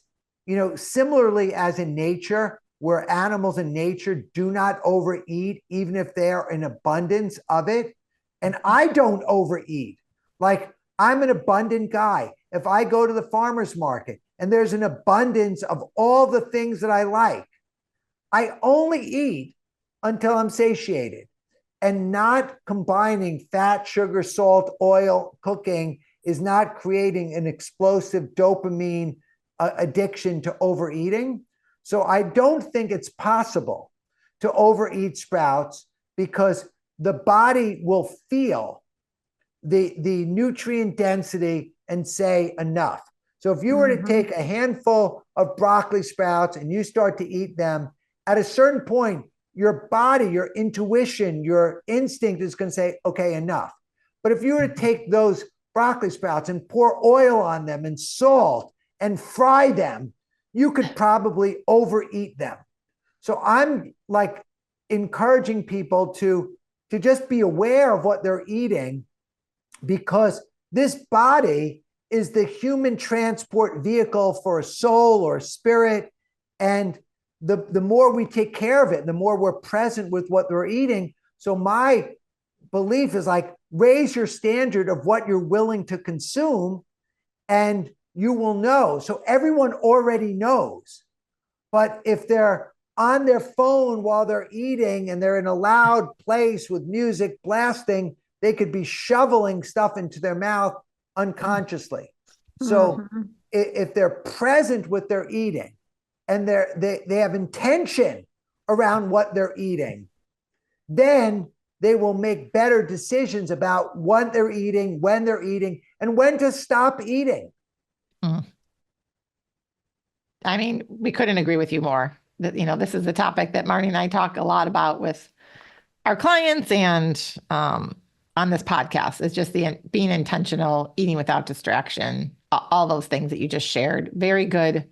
similarly as in nature, where animals in nature do not overeat, even if they are in abundance of it. And I don't overeat. Like I'm an abundant guy. If I go to the farmer's market and there's an abundance of all the things that I like, I only eat until I'm satiated. And not combining fat, sugar, salt, oil, cooking is not creating an explosive dopamine addiction to overeating. So I don't think it's possible to overeat sprouts because the body will feel the nutrient density and say enough. So if you were to take a handful of broccoli sprouts and you start to eat them, at a certain point, your body, your intuition, your instinct is going to say, okay, enough. But if you were to take those broccoli sprouts and pour oil on them and salt and fry them, you could probably overeat them. So I'm like encouraging people to just be aware of what they're eating, because this body is the human transport vehicle for a soul or a spirit. And the more we take care of it, the more we're present with what we're eating. So my belief is like, raise your standard of what you're willing to consume and you will know. So everyone already knows. But if they're on their phone while they're eating and they're in a loud place with music blasting, they could be shoveling stuff into their mouth unconsciously. So if they're present with their eating and they have intention around what they're eating, then they will make better decisions about what they're eating, when they're eating, and when to stop eating. I mean, we couldn't agree with you more. That, this is the topic that Marty and I talk a lot about with our clients and on this podcast. It's just being intentional, eating without distraction, all those things that you just shared. Very good,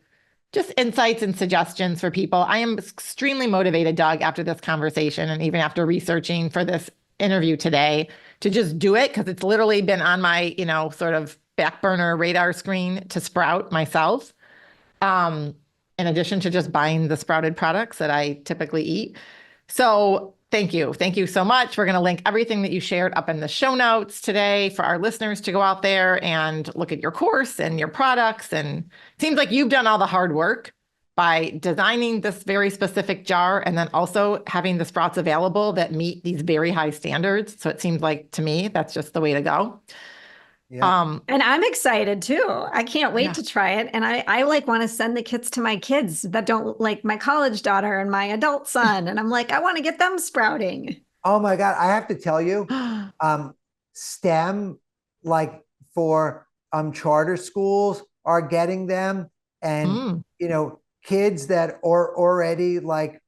just insights and suggestions for people. I am extremely motivated, Doug, after this conversation and even after researching for this interview today to just do it, because it's literally been on my, sort of back burner radar screen to sprout myself. In addition to just buying the sprouted products that I typically eat. So thank you. Thank you so much. We're going to link everything that you shared up in the show notes today for our listeners to go out there and look at your course and your products. And it seems like you've done all the hard work by designing this very specific jar and then also having the sprouts available that meet these very high standards. So it seems like, to me, that's just the way to go. Yeah. And I'm excited too. I can't wait Yeah. to try it. And I like want to send the kits to my kids that don't, like my college daughter and my adult son. And I'm like, I want to get them sprouting. Oh my God. I have to tell you, STEM, like for charter schools are getting them. And, kids that are already like,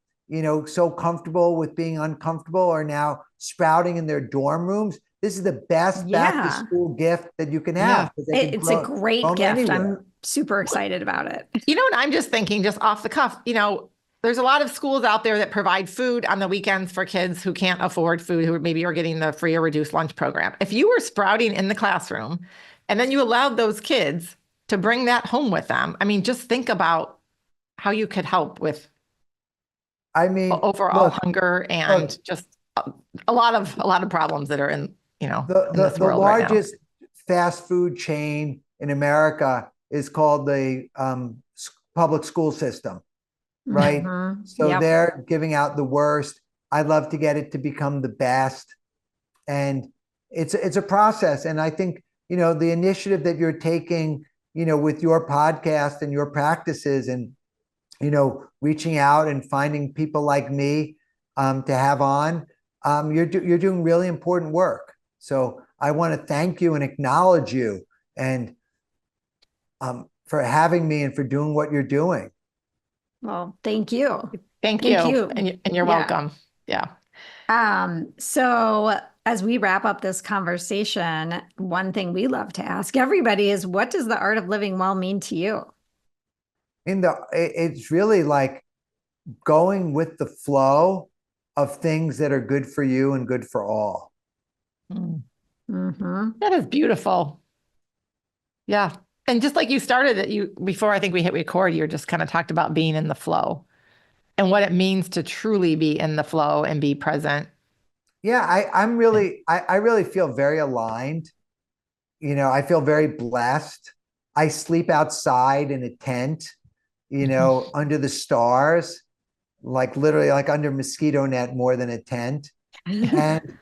so comfortable with being uncomfortable are now sprouting in their dorm rooms. This is the best back to Yeah. school gift that you can Yeah. have because they can It's a grow great them gift. anywhere. I'm super excited about it. And I'm just thinking, just off the cuff, there's a lot of schools out there that provide food on the weekends for kids who can't afford food, who maybe are getting the free or reduced lunch program. If you were sprouting in the classroom and then you allowed those kids to bring that home with them, I mean, just think about how you could help with I mean, overall look, hunger and look, just a lot of problems that are in in this the world right now. largest fast food chain in America is called the public school system, right? So Yep. they're giving out the worst. I'd love to get it to become the best. And it's a process. And I think, the initiative that you're taking, with your podcast and your practices and, reaching out and finding people like me to have on, you're doing really important work. So I want to thank you and acknowledge you and for having me and for doing what you're doing. Well, thank you. Thank Thank you. you. And you're Yeah. welcome. Yeah. So as we wrap up this conversation, one thing we love to ask everybody is, what does the art of living well mean to you? It's really like going with the flow of things that are good for you and good for all. Mm-hmm. That is beautiful. Yeah. And just like you started it, before I think we hit record, you just kind of talked about being in the flow and what it means to truly be in the flow and be present. Yeah, I really feel very aligned. I feel very blessed. I sleep outside in a tent, under the stars, like literally like under mosquito net more than a tent. And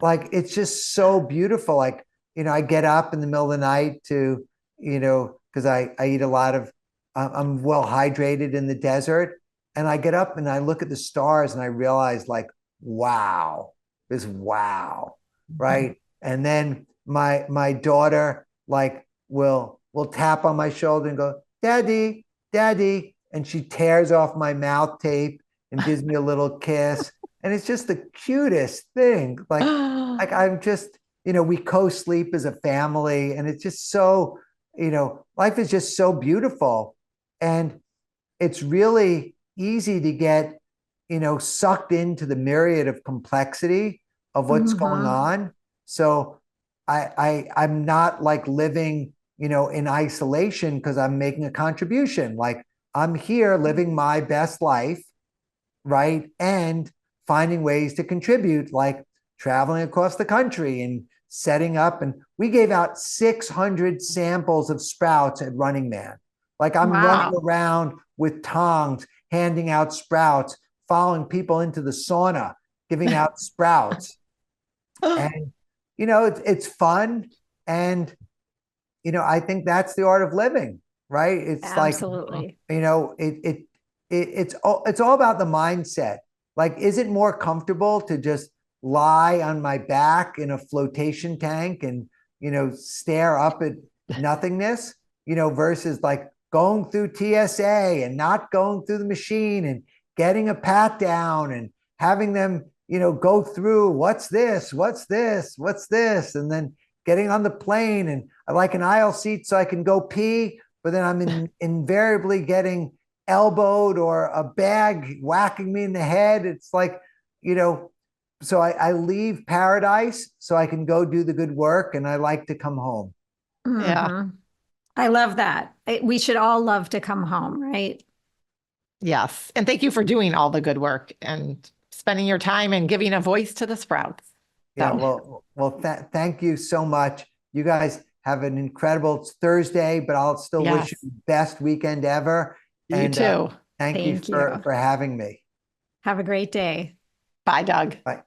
like it's just so beautiful. Like, I get up in the middle of the night to, because I eat a lot of I'm well hydrated in the desert. And I get up and I look at the stars and I realize like, wow, wow, right? And then my daughter like will tap on my shoulder and go, Daddy, Daddy. And she tears off my mouth tape and gives me a little kiss. And it's just the cutest thing. Like I'm just, we co-sleep as a family. And it's just so, life is just so beautiful. And it's really easy to get, sucked into the myriad of complexity of what's going on. So I'm not like living, in isolation because I'm making a contribution. Like I'm here living my best life, right? And finding ways to contribute, like traveling across the country and setting up. And we gave out 600 samples of sprouts at Running Man. Like I'm running around with tongs, handing out sprouts, following people into the sauna, giving out sprouts. And, it's fun. And, I think that's the art of living, right? It's Absolutely. like, it's all about the mindset. Like, is it more comfortable to just lie on my back in a flotation tank and, stare up at nothingness, versus like going through TSA and not going through the machine and getting a pat down and having them, go through what's this, and then getting on the plane. And I like an aisle seat so I can go pee, but then I'm invariably getting elbowed or a bag whacking me in the head. It's like, so I leave paradise so I can go do the good work, and I like to come home. Yeah. I love that. We should all love to come home, right? Yes. And thank you for doing all the good work and spending your time and giving a voice to the sprouts. Yeah, So, thank you so much. You guys have an incredible Thursday, but I'll still wish you the best weekend ever. You too. Thank you for having me. Have a great day. Bye, Doug. Bye.